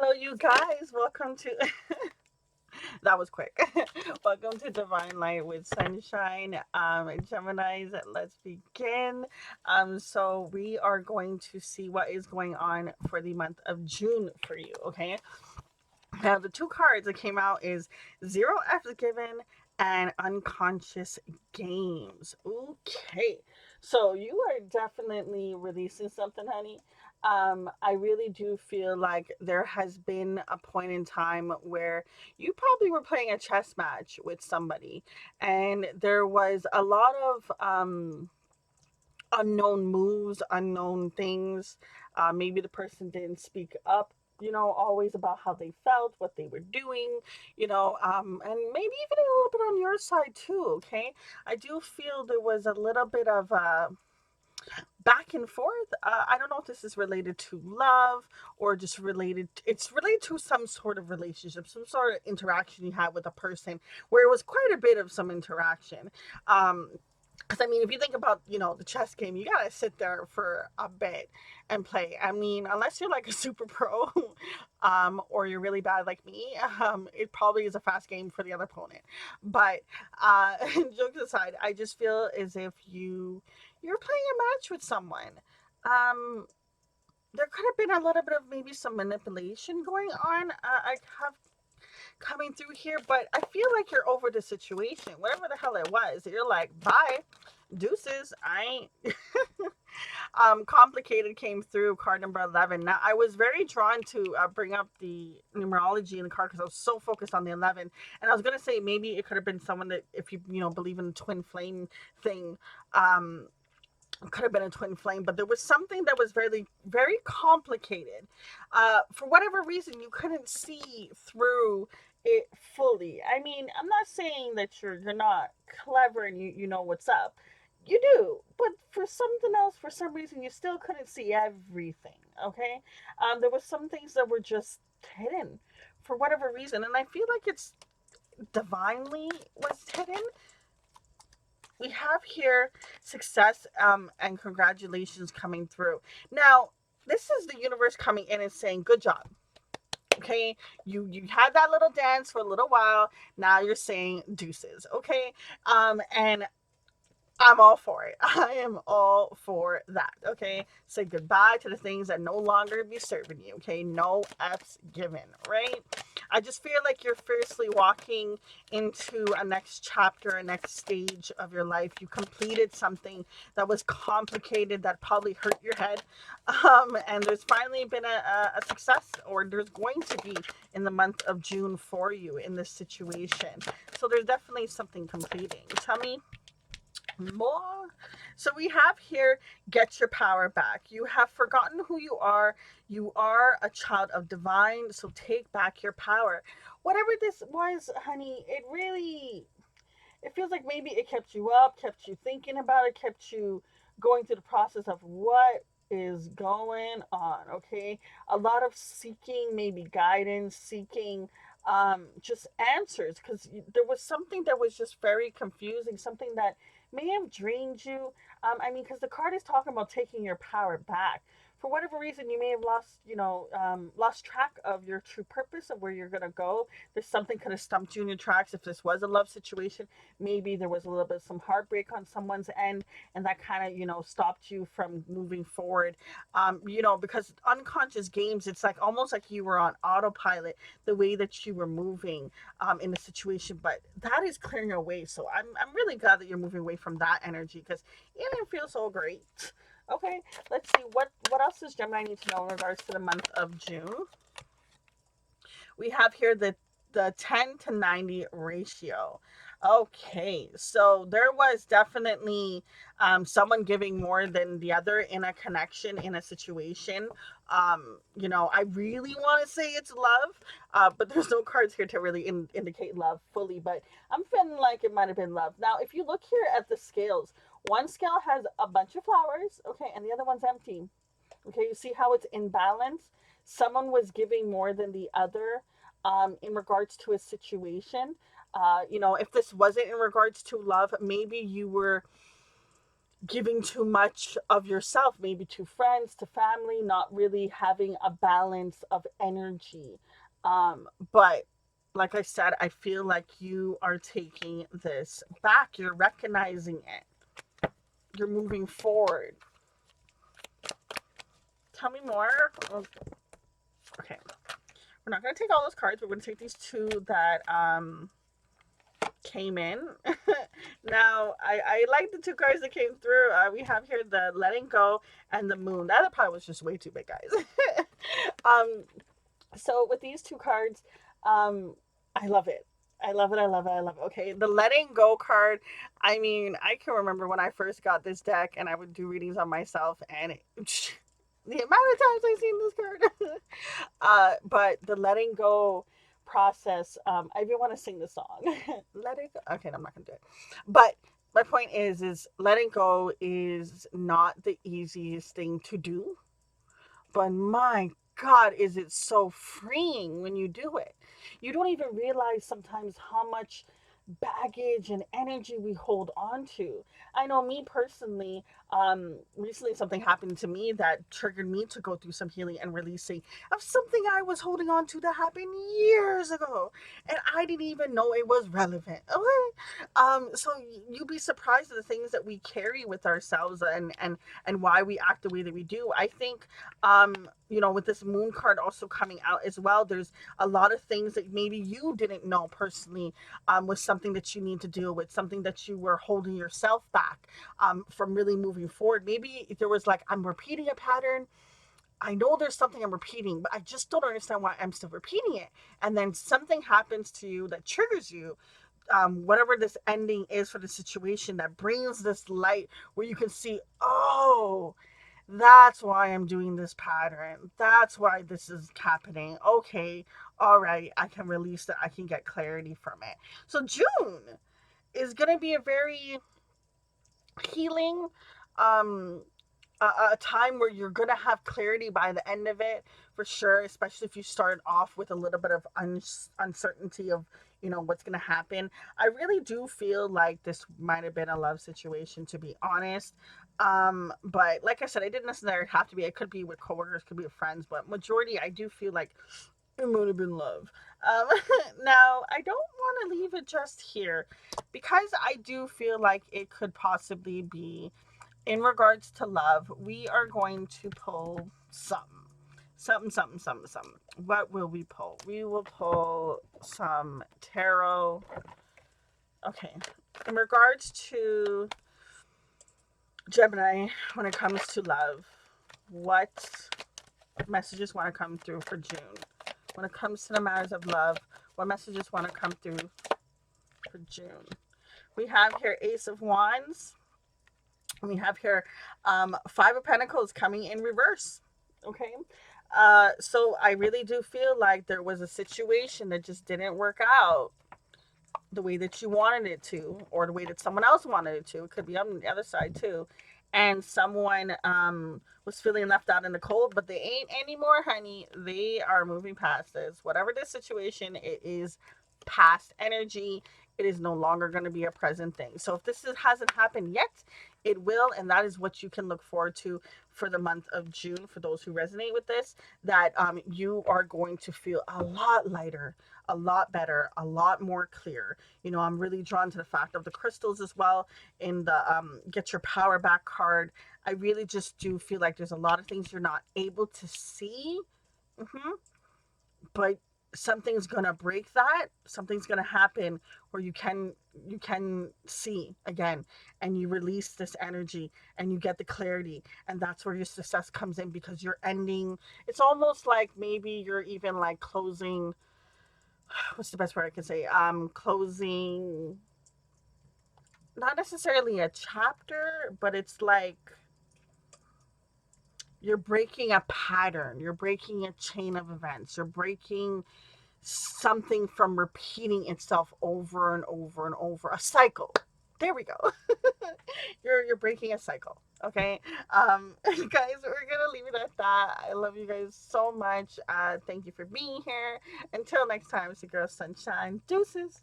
Hello, you guys. Welcome to that was quick. Welcome to Divine Light with Sunshine. Gemini's, let's begin. So we are going to see what is going on for the month of June for you. Okay. Now the two cards that came out is Zero F's Given and Unconscious Games. Okay. So you are definitely releasing something, honey. I really do feel like there has been a point in time where you probably were playing a chess match with somebody, and there was a lot of unknown moves, unknown things. Maybe the person didn't speak up, always about how they felt, what they were doing, and maybe even a little bit on your side too. Okay. I do feel there was a little bit of back and forth. I don't know if this is related to love or just it's related to some sort of relationship, some sort of interaction you had with a person where it was quite a bit of some interaction. Um, because I mean, if you think about, the chess game, you gotta sit there for a bit and play. I mean, unless you're like a super pro, or you're really bad like me, it probably is a fast game for the other opponent. But jokes aside, I just feel as if you're playing a match with someone. Um, there could have been a little bit of maybe some manipulation going on. I have coming through here, but I feel like you're over the situation, whatever the hell it was. You're like, bye, deuces. I ain't. Complicated came through card number 11. Now, I was very drawn to bring up the numerology in the card because I was so focused on the 11. And I was going to say maybe it could have been someone that, if you believe in the twin flame thing, um, could have been a twin flame, but there was something that was very, very complicated. For whatever reason, you couldn't see through it fully. I mean, I'm not saying that you're not clever and you know what's up. You do, but for something else, for some reason, you still couldn't see everything. Okay, there was some things that were just hidden for whatever reason, and I feel like it's divinely was hidden. We have here success and congratulations coming through. Now, this is the universe coming in and saying, good job. Okay, you had that little dance for a little while. Now you're saying deuces. Okay, and I'm all for it. I am all for that. Okay. Say goodbye to the things that no longer be serving you. Okay. No F's given. Right. I just feel like you're fiercely walking into a next chapter, a next stage of your life. You completed something that was complicated, that probably hurt your head. And there's finally been a success, or there's going to be in the month of June for you in this situation. So there's definitely something completing. Tell me more. So we have here, get your power back. You have forgotten who you are. You are a child of divine. So take back your power. Whatever this was, honey, it feels like maybe it kept you up, kept you thinking about it, kept you going through the process of what is going on. Okay. A lot of seeking, maybe guidance, seeking just answers, because there was something that was just very confusing, something that may have drained you. I mean, because the card is talking about taking your power back. For whatever reason, you may have lost track of your true purpose of where you're gonna go. There's something could have stumped you in your tracks. If this was a love situation, maybe there was a little bit of some heartbreak on someone's end, and that kind of stopped you from moving forward. Because unconscious games, it's like almost like you were on autopilot the way that you were moving in the situation, but that is clearing your way. So I'm really glad that you're moving away from that energy because it didn't feel so great. Okay, let's see what else does Gemini need to know in regards to the month of June. We have here the 10 to 90 ratio. Okay, so there was definitely someone giving more than the other in a connection, in a situation. I really want to say it's love, but there's no cards here to really indicate love fully, but I'm feeling like it might have been love. Now, if you look here at the scales, one scale has a bunch of flowers, okay, and the other one's empty. Okay, you see how it's in balance? Someone was giving more than the other in regards to a situation. If this wasn't in regards to love, maybe you were giving too much of yourself, maybe to friends, to family, not really having a balance of energy. But like I said, I feel like you are taking this back. You're recognizing it. You're moving forward. Tell me more. Okay. We're not going to take all those cards. We're going to take these two that came in. Now, I like the two cards that came through. We have here the letting go and the moon. That other pile was just way too big, guys. um, so with these two cards, I love it. I love it. I love it. I love it. Okay, the letting go card. I mean, I can remember when I first got this deck and I would do readings on myself, and the amount of times I've seen this card. But the letting go process, I even want to sing the song. Let it go. Okay, I'm not gonna do it. But my point is letting go is not the easiest thing to do, but my God, is it so freeing when you do it? You don't even realize sometimes how much baggage and energy we hold on to. I know me personally, recently something happened to me that triggered me to go through some healing and releasing of something I was holding on to that happened years ago. And I didn't even know it was relevant. Okay. So you'd be surprised at the things that we carry with ourselves and why we act the way that we do. I think with this moon card also coming out as well, there's a lot of things that maybe you didn't know personally was something that you need to deal with, something that you were holding yourself back from really moving forward. Maybe there was like, I'm repeating a pattern. I know there's something I'm repeating, but I just don't understand why I'm still repeating it. And then something happens to you that triggers you, whatever this ending is for the situation, that brings this light where you can see, oh, that's why I'm doing this pattern. That's why this is happening. Okay, all right, I can release it. I can get clarity from it. So June is going to be a very healing, um, a time where you're going to have clarity by the end of it, for sure, especially if you start off with a little bit of uncertainty of what's going to happen. I really do feel like this might have been a love situation, to be honest. But like I said, it didn't necessarily have to be. It could be with coworkers, could be with friends, but majority I do feel like it might have been love. um Now, I don't want to leave it just here, because I do feel like it could possibly be in regards to love. We are going to pull something. What will we pull? We will pull some tarot. Okay. In regards to Gemini, when it comes to love, what messages want to come through for June? When it comes to the matters of love, what messages want to come through for June? We have here Ace of Wands. We have here Five of Pentacles coming in reverse. Okay. So I really do feel like there was a situation that just didn't work out the way that you wanted it to, or the way that someone else wanted it to. It could be on the other side too. And someone was feeling left out in the cold, but they ain't anymore, honey. They are moving past this. Whatever this situation, it is past energy. It is no longer going to be a present thing. So if hasn't happened yet, it will, and that is what you can look forward to for the month of June. For those who resonate with this, that you are going to feel a lot lighter, a lot better, a lot more clear. I'm really drawn to the fact of the crystals as well in the Get Your Power Back card. I really just do feel like there's a lot of things you're not able to see. hmm but something's gonna break that. Something's gonna happen where you can see again, and you release this energy and you get the clarity, and that's where your success comes in, because you're ending. It's almost like maybe you're even like closing. What's the best word I can say? Closing, not necessarily a chapter, but it's like you're breaking a pattern, you're breaking a chain of events, you're breaking something from repeating itself over and over and over, a cycle. There we go. You're breaking a cycle. Okay. Guys, we're gonna leave it at that. I love you guys so much. Thank you for being here. Until next time, it's your girl Sunshine. Deuces.